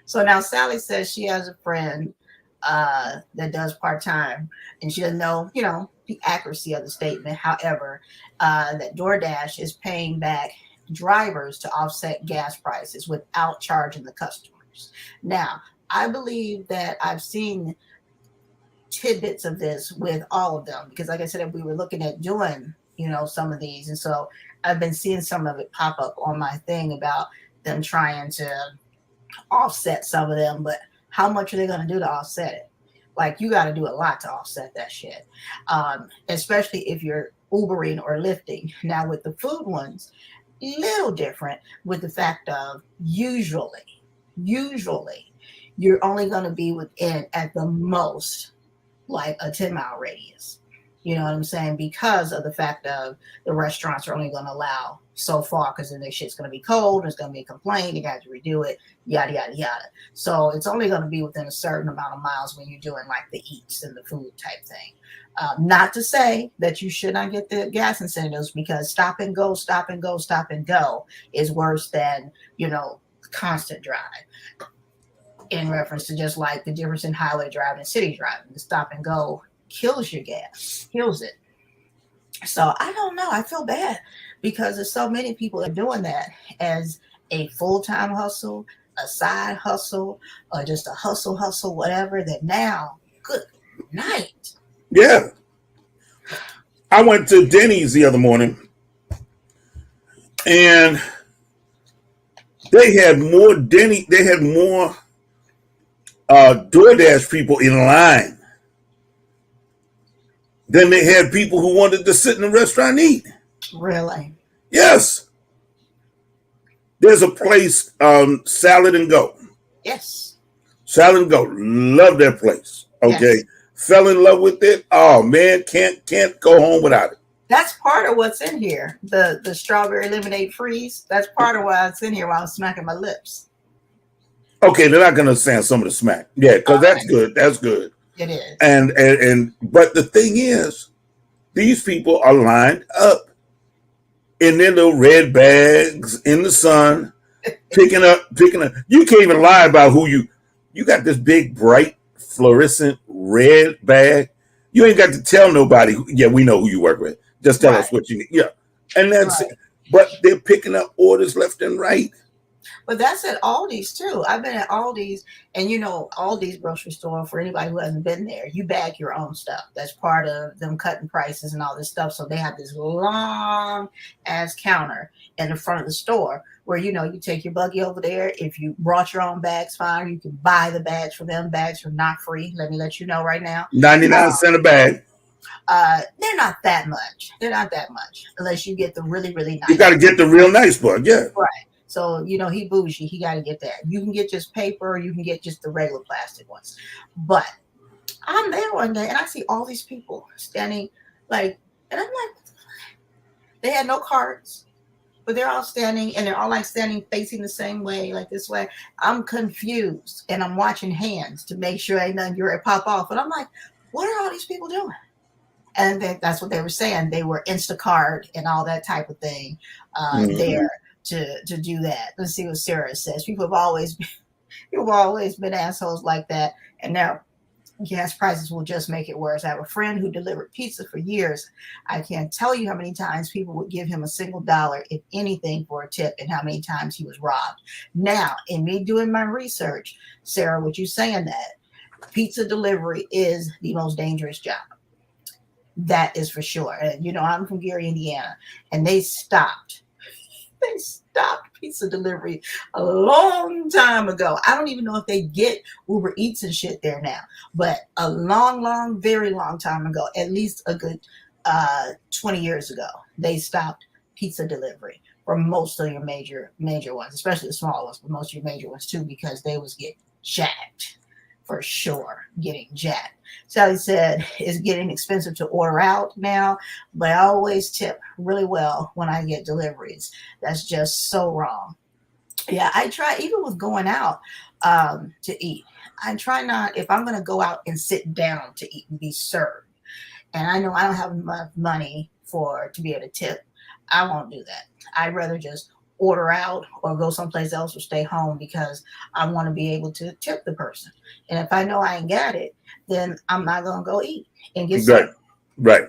So now Sally says she has a friend that does part-time, and she doesn't know, the accuracy of the statement. However, that DoorDash is paying back drivers to offset gas prices without charging the customers. Now, I believe that I've seen tidbits of this with all of them because, like I said, if we were looking at doing, some of these, and so I've been seeing some of it pop up on my thing about them trying to offset some of them, but how much are they going to do to offset it? Like, you got to do a lot to offset that shit, especially if you're Ubering or lifting. Now, with the food ones, little different with the fact of usually you're only going to be within at the most like a 10-mile radius. You know what I'm saying? Because of the fact of the restaurants are only going to allow so far because then their shit's going to be cold. There's going to be a complaint. You got to redo it, yada, yada, yada. So it's only going to be within a certain amount of miles when you're doing like the eats and the food type thing. Not to say that you should not get the gas incentives because stop and go is worse than, constant drive. In reference to just like the difference in highway driving and city driving, the stop and go kills your gas, kills it. So I don't know. I feel bad because there's so many people that are doing that as a full-time hustle, a side hustle, or just a hustle, whatever, that now, good night. Yeah. I went to Denny's the other morning and they had more DoorDash people in line than they had people who wanted to sit in the restaurant and eat. Really? Yes. There's a place, Salad and Go. Yes. Salad and Go. Love their place. Okay. Yes. Fell in love with it. Oh man, can't go home without it. That's part of what's in here. The strawberry lemonade freeze. That's part of why it's in here while I'm smacking my lips. Okay, they're not gonna stand some of the smack. Yeah, because that's good. That's good. It is. And but the thing is, these people are lined up in their little red bags in the sun, picking up. You can't even lie about who you got this big, bright, fluorescent red bag. You ain't got to tell nobody. Yeah, we know who you work with. Just tell us what you need. Yeah. And that's it. But they're picking up orders left and right. But that's at Aldi's too. I've been at Aldi's, and Aldi's grocery store, for anybody who hasn't been there, you bag your own stuff. That's part of them cutting prices and all this stuff. So they have this long ass counter in the front of the store where you take your buggy over there. If you brought your own bags, fine. You can buy the bags from them. Bags are not free. Let me let you know right now. 99 cents a bag. They're not that much. They're not that much unless you get the really, really nice. You got to get the real nice one. Yeah. Right. So, he bougie. He got to get that. You can get just paper, or you can get just the regular plastic ones. But I'm there one day and I see all these people standing and I'm like, they had no carts, but they're all standing, and they're all standing facing the same way, like this way. I'm confused, and I'm watching hands to make sure ain't nothing to pop off. And I'm like, what are all these people doing? And that's what they were saying. They were Instacart and all that type of thing there. To do that. Let's see what Sarah says. People have always been assholes like that, and now gas prices will just make it worse. I have a friend who delivered pizza for years. I can't tell you how many times people would give him a single dollar, if anything, for a tip, and how many times he was robbed. Now, in me doing my research, Sarah, what you saying that pizza delivery is the most dangerous job. That is for sure. And I'm from Gary, Indiana, and they stopped pizza delivery a long time ago. I don't even know if they get Uber Eats and shit there now, but a long, very long time ago, at least a good 20 years ago, they stopped pizza delivery for most of your major ones, especially the small ones, but most of your major ones too, because they was getting jacked. For sure, getting jacked. Sally said it's getting expensive to order out now, but I always tip really well when I get deliveries. That's just so wrong. Yeah, I try, even with going out to eat, I try not, if I'm going to go out and sit down to eat and be served, and I know I don't have enough money to be able to tip, I won't do that. I'd rather just order out or go someplace else or stay home, because I want to be able to tip the person. And if I know I ain't got it, then I'm not going to go eat and get served. Right.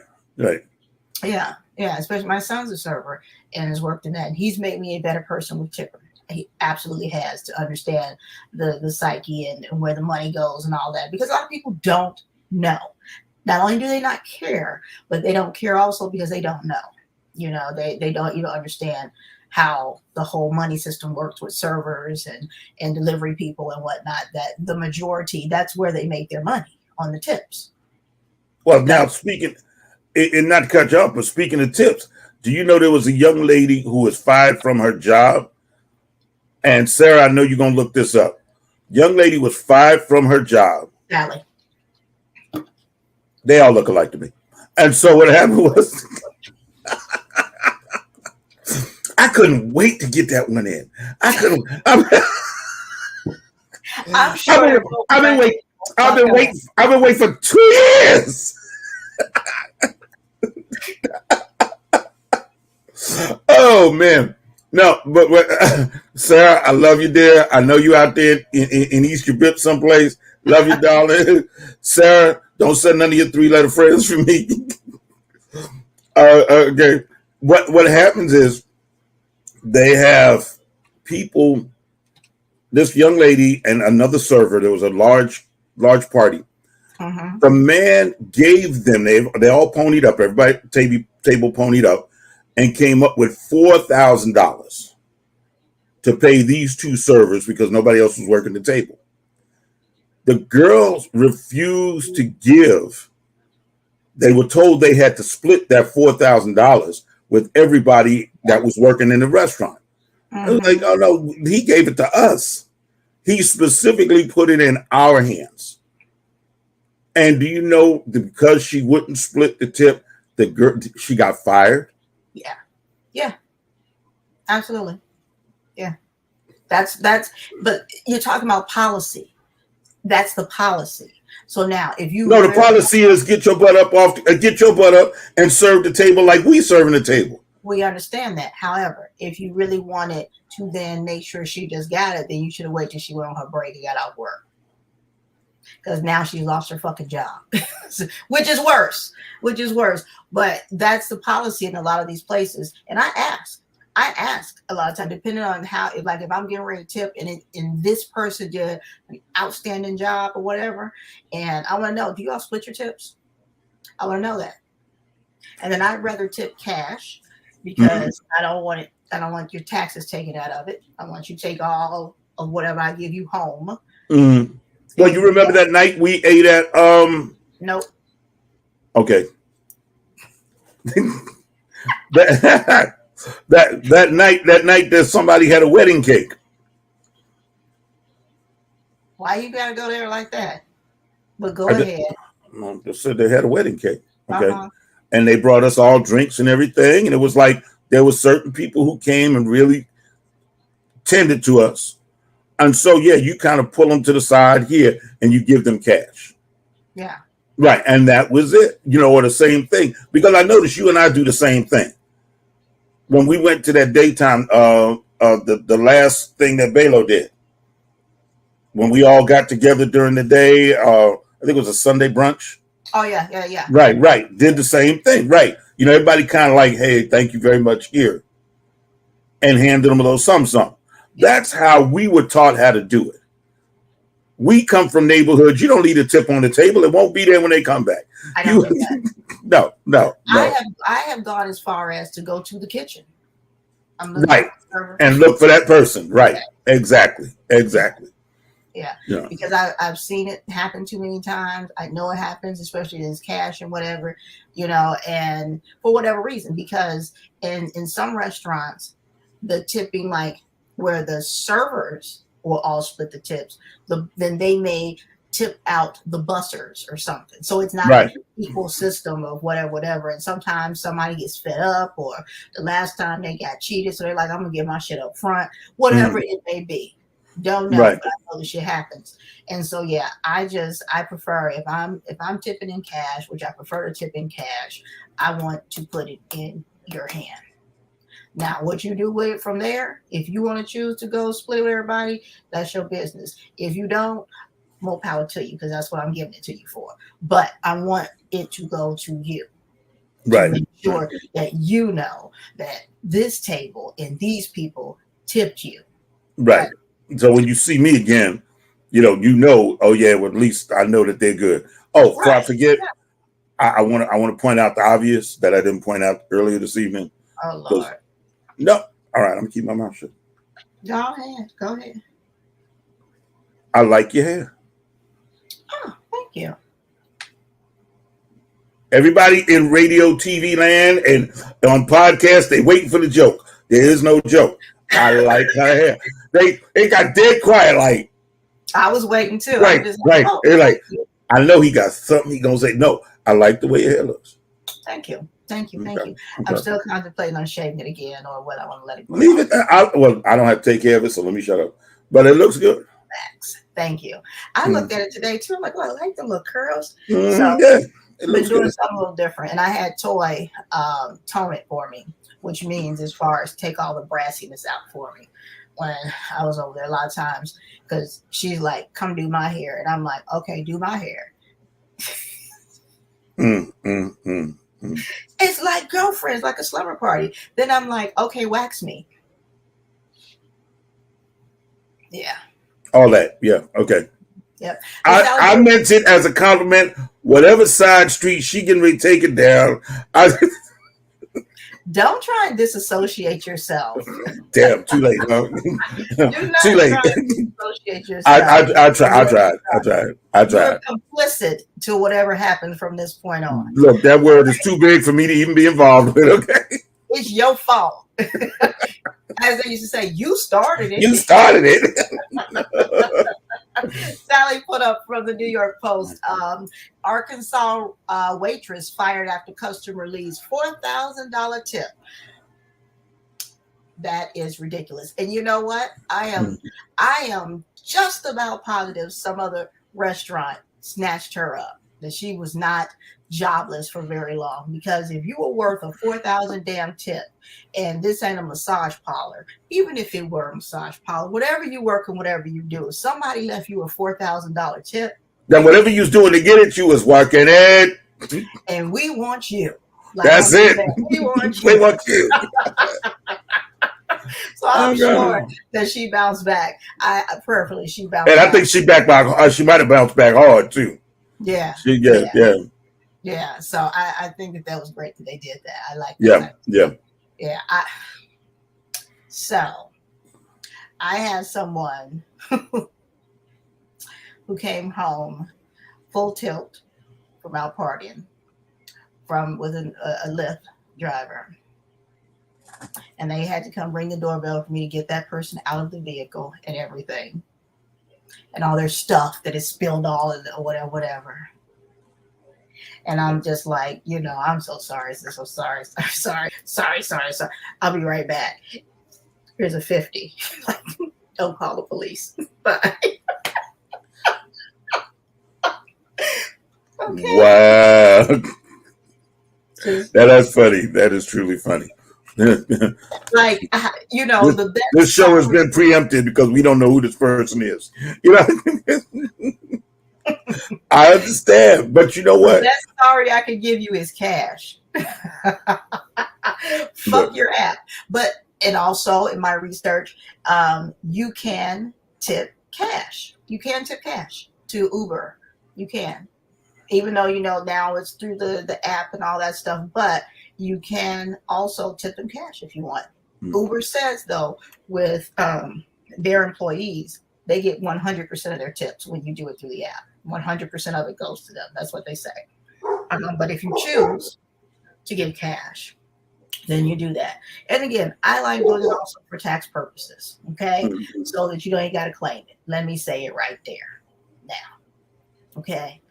Yeah. Especially my son's a server and has worked in that. And he's made me a better person with tipping. He absolutely has, to understand the psyche and where the money goes and all that, because a lot of people don't know. Not only do they not care, but they don't care also because they don't know. They don't even understand how the whole money system works with servers and delivery people and whatnot, that the majority, that's where they make their money, on the tips. Well, now speaking, and not to cut you off, but speaking of tips, do you know there was a young lady who was fired from her job? And Sarah, I know you're going to look this up. Young lady was fired from her job. Sally. They all look alike to me. And so what happened was, I couldn't wait to get that one in. I couldn't. I'm sure. I've been waiting for 2 years. Oh man, no, but Sarah, I love you, dear. I know you out there in Easter Bip someplace. Love you, darling. Sarah, don't send none of your 3-letter phrases for me. Okay, what happens is, they have people, this young lady and another server. There was a large party. Mm-hmm. The man gave them, they all ponied up, everybody table ponied up, and came up with $4,000 to pay these 2 servers because nobody else was working the table. The girls refused to give. They were told they had to split that $4,000 with everybody that was working in the restaurant. I was like, oh no, he gave it to us. He specifically put it in our hands. And do you know that because she wouldn't split the tip, the girl, she got fired? Yeah. Yeah. Absolutely. Yeah. That's but you're talking about policy. That's the policy. So now if you No, the policy is get your butt up and serve the table like we serving the table. We understand that. However, if you really wanted to then make sure she just got it, then you should have waited till she went on her break and got out of work. Because now she's lost her fucking job, which is worse. But that's the policy in a lot of these places. And I ask a lot of times, depending on how, if I'm getting ready to tip and this person did an outstanding job or whatever, and I want to know, do you all split your tips? I want to know that. And then I'd rather tip cash because I don't want your taxes taken out of it. I want you to take all of whatever I give you home. Mm-hmm. Well, you remember that night we ate at Nope. Okay. that night that somebody had a wedding cake. Why you gotta go there like that? But go ahead. They said they had a wedding cake. Okay. And they brought us all drinks and everything. And it was like there were certain people who came and really tended to us. And so, yeah, you kind of pull them to the side here and you give them cash. Yeah. Right. And that was it, or the same thing. Because I noticed you and I do the same thing. When we went to that daytime, the last thing that Belo did, when we all got together during the day, I think it was a Sunday brunch. Oh, yeah. Right. Did the same thing. Right. Everybody kind of like, hey, thank you very much here. And handed them a little something. That's how we were taught how to do it. We come from neighborhoods. You don't leave a tip on the table. It won't be there when they come back. I don't do that. No. I have gone as far as to go to the kitchen. Right. And look for that person. Right. Yeah. Exactly. Yeah. Because I've seen it happen too many times. I know it happens, especially in cash and whatever, and for whatever reason, because in some restaurants, the tipping, like where the servers will all split the tips, then they may tip out the bussers or something. So it's not an equal system of whatever. And sometimes somebody gets fed up, or the last time they got cheated, so they're like, I'm gonna get my shit up front, whatever it may be. Don't know, but I know the shit happens. And so I prefer if I'm tipping in cash, which I prefer to tip in cash, I want to put it in your hand. Now, what you do with it from there, if you want to choose to go split with everybody, that's your business. If you don't, more power to you, because that's what I'm giving it to you for. But I want it to go to you. Right. To make sure that you know that this table and these people tipped you. Right. So when you see me again, oh yeah, well, at least I know that they're good. Oh, before I forget, I want to point out the obvious that I didn't point out earlier this evening. Oh Lord. No. All right, I'm gonna keep my mouth shut. Go ahead. I like your hair. Oh, thank you. Everybody in radio, TV land, and on podcasts, they waiting for the joke. There is no joke. I like her hair. They got dead quiet. Like I was waiting too. Right. They're like, I know he got something he gonna say. No, I like the way your hair looks. Thank you. I'm still contemplating on shaving it again, or what I want to let it go. Leave it. I don't have to take care of it, so let me shut up. But it looks good. Thanks. Thank you. I looked at it today too. I'm like, I like the little curls. So it looks doing good. something a little different. And I had Toy tone it for me, which means as far as take all the brassiness out for me when I was over there a lot of times, because she's like, come do my hair. And I'm like, okay, do my hair. It's like girlfriends, like a slumber party. Then I'm like, okay, wax me. Yeah. All that. Yeah. Okay. Yep. I meant it as a compliment. Whatever side street she can take it down. Don't try and disassociate yourself. Damn, too late. Huh? Too late. Disassociate yourself. I tried. You're complicit to whatever happened from this point on. Look, that word is too big for me to even be involved with. Okay. It's your fault. As they used to say, you started it. You started it. Sally put up from the New York Post. Arkansas waitress fired after customer leaves $4,000 tip. That is ridiculous. And you know what? I am just about positive some other restaurant snatched her up, that she was not jobless for very long. Because if you were worth a 4,000 damn tip, and this ain't a massage parlor, even if it were a massage parlor, whatever you work and whatever you do, if somebody left you a $4,000 tip, Then whatever you was doing to get it, you was working it. and we want you. Like That's it. We want We you. want you. So I'm sure God. that she bounced back. I prayerfully she bounced And back. I think she back back. She might have bounced back hard too. Yeah. Yeah. So I think that was great that they did that. I like Yeah. that. Yeah. So I had someone who came home full tilt from out partying with a Lyft driver. And they had to come ring the doorbell for me to get that person out of the vehicle and everything. And all their stuff that is spilled all in whatever. And I'm just like, I'm so sorry. So sorry. Sorry. I'll be right back. Here's a 50. Don't call the police. Bye. Okay. Wow. That's funny. That is truly funny. Like, the best. This show has been preempted because we don't know who this person is. I understand, but you know what? The best story I could give you is cash. Fuck your app. And also in my research, you can tip cash. You can tip cash to Uber. You can. Even though, now it's through the app and all that stuff, but you can also tip them cash if you want. Uber says, though, with their employees, they get 100% of their tips when you do it through the app. 100% of it goes to them. That's what they say. But if you choose to give cash, then you do that. And again, I like doing it also for tax purposes, okay? So that you ain't got to claim it. Let me say it right there now, okay?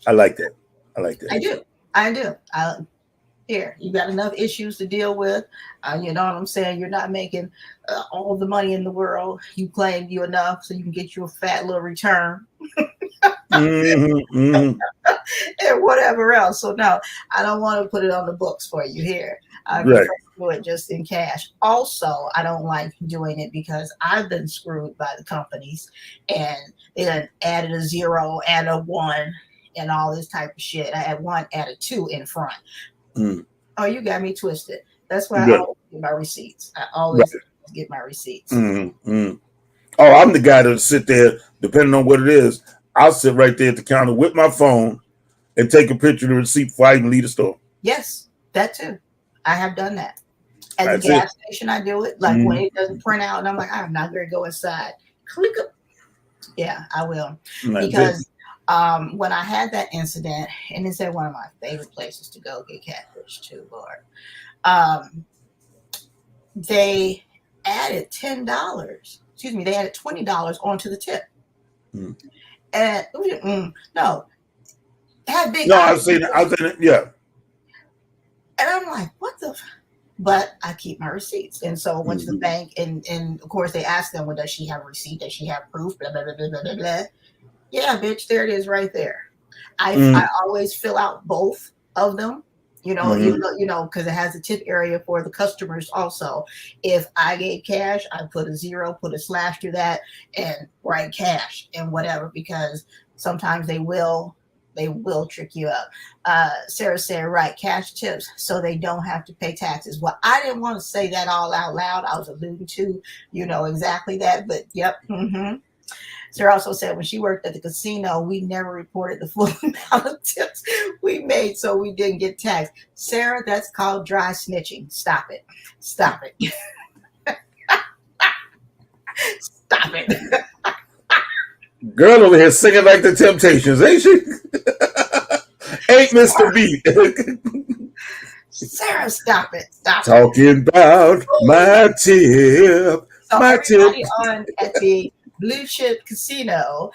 I like that. I do. Here, you got enough issues to deal with. You know what I'm saying? You're not making all the money in the world. You claim you enough so you can get you a fat little return. And whatever else. So no, I don't want to put it on the books for you here. I prefer to do it just in cash. Also, I don't like doing it because I've been screwed by the companies, and they done added a 0 and a 1 and all this type of shit. I had 1 add a 2 in front. Oh, you got me twisted. That's why I always get my receipts. I always get my receipts. Oh, I'm the guy that sit there, depending on what it is. I'll sit right there at the counter with my phone and take a picture of the receipt before I even leave the store. Yes, that too. I have done that. At the gas station, I do it. Like when it doesn't print out, and I'm like, I'm not going to go inside. Click up. Yeah, I will. Because when I had that incident, and it's at one of my favorite places to go get catfish too, Lord. They added $10. Excuse me, they added $20 onto the tip. And no, had big. No, I've seen it. Yeah. And I'm like, what the? But I keep my receipts, and so I went to the bank, and of course they asked them, well, does she have a receipt? Does she have proof? Blah blah blah blah blah blah. Yeah, bitch, there it is right there. I always fill out both of them, even though, because it has a tip area for the customers also. If I gave cash, I put a 0, put a slash through that, and write cash and whatever, because sometimes they will trick you up. Sarah said, right, cash tips so they don't have to pay taxes. Well, I didn't want to say that all out loud. I was alluding to, exactly that, but yep. Sarah also said when she worked at the casino, we never reported the full amount of tips we made, so we didn't get taxed. Sarah, that's called dry snitching. Stop it. Stop it. Stop it. Girl over here singing like the Temptations, ain't she? Ain't Mr. B. Sarah, stop it. Stop it. Talking about my tip. So My tip. everybody on at the Blue Chip Casino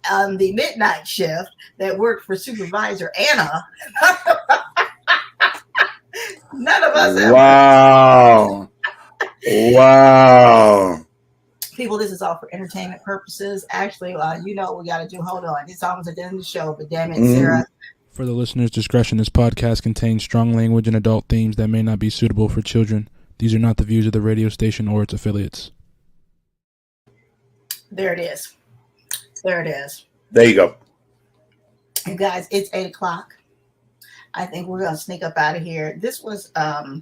on the midnight shift that worked for Supervisor Anna. None of us ever. Wow. People, this is all for entertainment purposes. Actually, you know what we got to do. Hold on. It's almost at the end of the show, but damn it, Sarah. For the listener's discretion, this podcast contains strong language and adult themes that may not be suitable for children. These are not the views of the radio station or its affiliates. There it is. There it is. There you go. And guys, it's 8 o'clock. I think we're going to sneak up out of here. This was a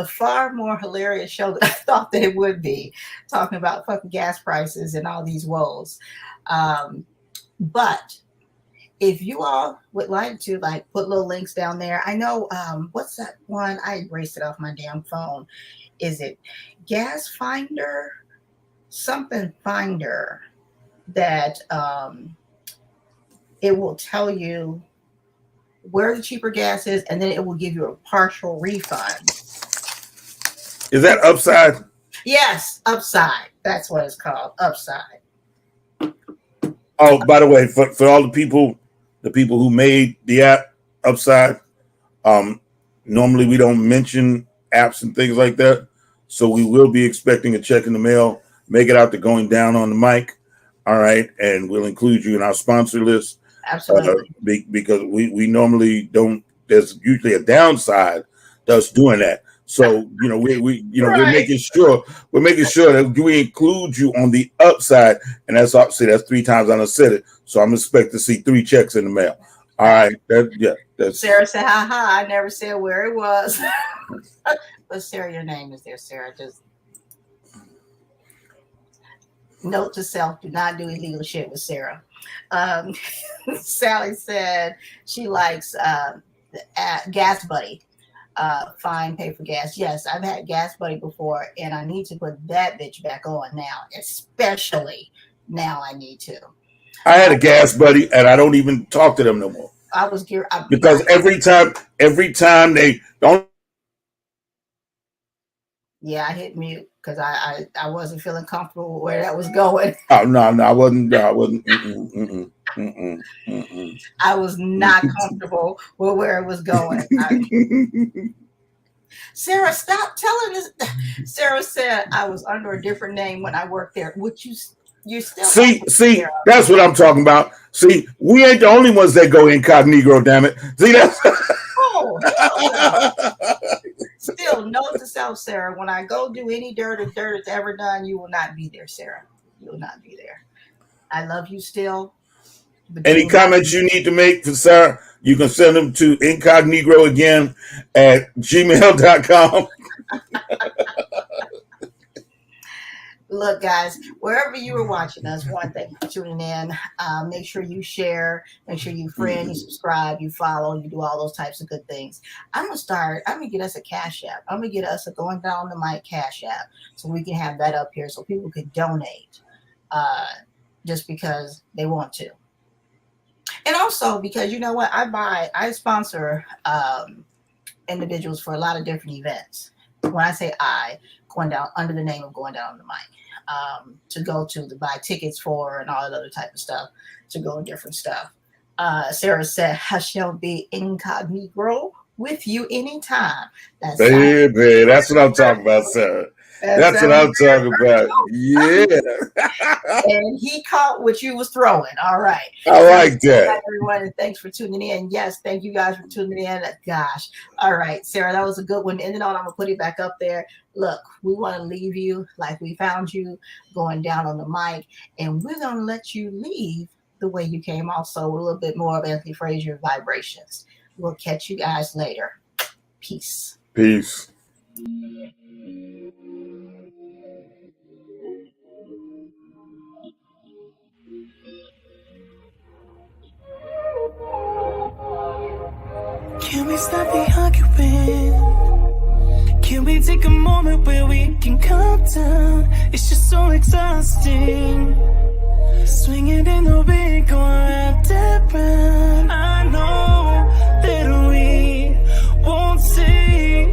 far more hilarious show than I thought that it would be, talking about fucking gas prices and all these woes. But if you all would like to put little links down there, I know, what's that one? I erased it off my damn phone. Is it Gas Finder? Something Finder that it will tell you where the cheaper gas is, and then it will give you a partial refund. Is that Upside? Yes, Upside. That's what it's called, Upside. Oh, by the way, for all the people who made the app Upside, normally we don't mention apps and things like that, so we will be expecting a check in the mail. Make it out to Going Down on the Mic, all right, and we'll include you in our sponsor list. Absolutely. Because we normally don't. There's usually a downside to us doing that. So we're making sure that we include you on the upside, and that's 3 times I done said it. So I'm expect to see 3 checks in the mail. All right, that's Sarah said, "Ha ha! I never said where it was." But Sarah, your name is there, Sarah. Just note to self: do not do illegal shit with Sarah. Sally said she likes Gas Buddy. Fine, pay for gas. Yes, I've had Gas Buddy before, and I need to put that bitch back on now. Especially now, I need to. I had a Gas Buddy, and I don't even talk to them no more. Because every time they don't. Yeah, I hit mute because I wasn't feeling comfortable with where that was going. Oh no, I wasn't. I was not comfortable with where it was going. Sarah, stop telling us. Sarah said I was under a different name when I worked there. Would you still see? That's what I'm talking about. See, we ain't the only ones that go incognito. Damn it! See that's. Oh, hell no. Still, note to self, Sarah, when I go do any dirt it's ever done, you will not be there, Sarah. You will not be there. I love you still. Any comments you need to make for Sarah, you can send them to incognito@gmail.com. Look, guys, wherever you are watching us, one, thank you for tuning in. Make sure you share, make sure you friend, you subscribe, you follow, you do all those types of good things. I'm going to get us a Cash App. I'm going to get us a Going Down the Mic Cash App so we can have that up here so people can donate just because they want to. And also because, you know what, I sponsor individuals for a lot of different events. When I say going down under the name of Going Down on the Mic, to go to buy tickets for and all that other type of stuff, to go different stuff. Sarah said, I shall be incognito with you anytime. Baby, that's what I'm talking about, Sarah. That's what I'm talking about. Yeah. And he caught what you was throwing. All right. I like that. Everyone, and thanks for tuning in. Yes, thank you guys for tuning in. Gosh. All right, Sarah, that was a good one. And then I'm going to put it back up there. Look, we want to leave you like we found you, Going Down on the Mic. And we're going to let you leave the way you came also with a little bit more of Anthony Frazier vibrations. We'll catch you guys later. Peace. Peace. Can we stop the arguing? Can we take a moment where we can calm down? It's just so exhausting. Swinging in the wind, going round and round. I know that we won't say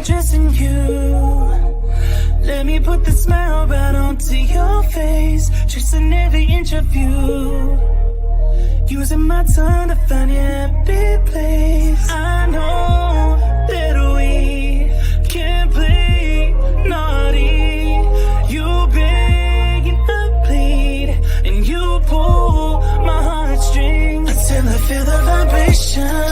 undressing you. Let me put the smile right onto your face, tracing every inch of you. Using my tongue to find your happy place. I know that we can't play naughty. You beg and I plead, and you pull my heartstrings until I feel the vibration.